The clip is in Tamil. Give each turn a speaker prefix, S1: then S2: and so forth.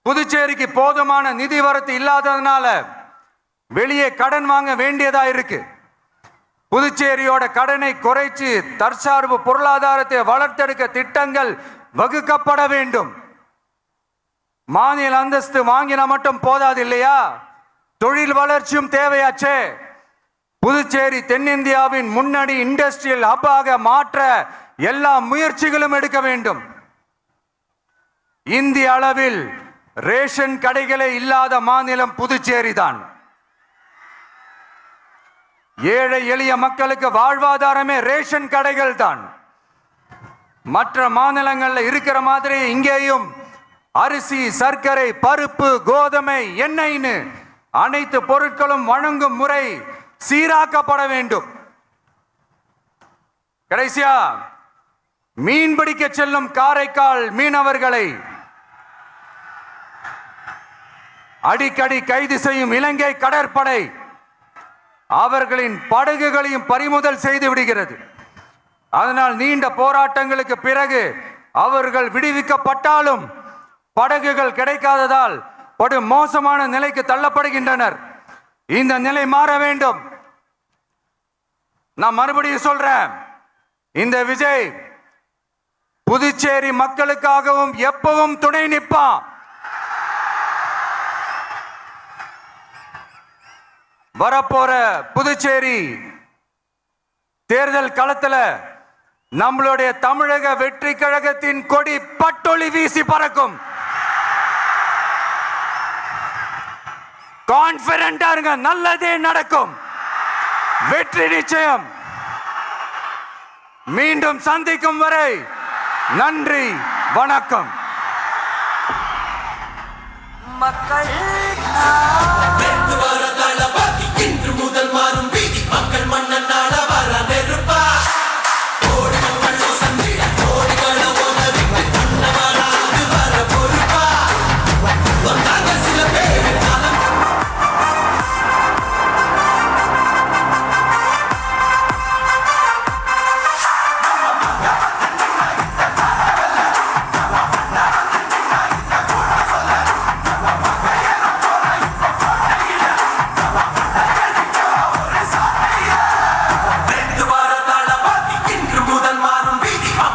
S1: புதுச்சேரிக்கு போதுமான நிதி வரத்து இல்லாததுனால வெளியே கடன் வாங்க வேண்டியதா இருக்கு. புதுச்சேரியோட கடனை குறைச்சு தற்சார்பு பொருளாதாரத்தை வளர்த்தெடுக்க திட்டங்கள் வகுக்கப்பட வேண்டும். மாநில அந்தஸ்து வாங்கினா மட்டும் போதாது இல்லையா, தொழில் வளர்ச்சியும் தேவையாச்சே. புதுச்சேரி தென்னிந்தியாவின் முன்னணி இண்டஸ்ட்ரியல் ஹப்பாக மாற்ற எல்லா முயற்சிகளும் எடுக்க வேண்டும். இந்திய அளவில் ரேஷன் கடைகளே இல்லாத மாநிலம் புதுச்சேரி தான். ஏழை எளிய மக்களுக்கு வாழ்வாதாரமே ரேஷன் கடைகள் தான். மற்ற மாநிலங்கள்ல இருக்கிற மாதிரி இங்கேயும் அரிசி, சர்க்கரை, பருப்பு, கோதுமை, எண்ணெய்னு அனைத்து பொருட்களும் வழங்கும் முறை சீராக்கப்பட வேண்டும். கடைசியா மீன் பிடிக்க செல்லும் காரைக்கால் மீனவர்களை அடிக்கடி கைது செய்யும் இலங்கை கடற்படை அவர்களின் படகுகளையும் பறிமுதல் செய்து விடுகிறது. அதனால் நீண்ட போராட்டங்களுக்கு பிறகு அவர்கள் விடுவிக்கப்பட்டாலும் படகுகள் கிடைக்காததால் படு மோசமான நிலைக்கு தள்ளப்படுகின்றனர். இந்த நிலை மாற வேண்டும். நான் மறுபடியும் சொல்றேன், இந்த விஜய் புதுச்சேரி மக்களுக்காகவும் எப்பவும் துணை நிற்பான். வரப்போற புதுச்சேரி தேர்தல் களத்துல நம்மளுடைய தமிழக வெற்றி கழகத்தின் கொடி பட்டொளி வீசி பறக்கும். கான்பிடென்டா இருங்க, நல்லதே நடக்கும். வெற்றி நிச்சயம். மீண்டும் சந்திக்கும் வரை நன்றி, வணக்கம்.
S2: மக்கள்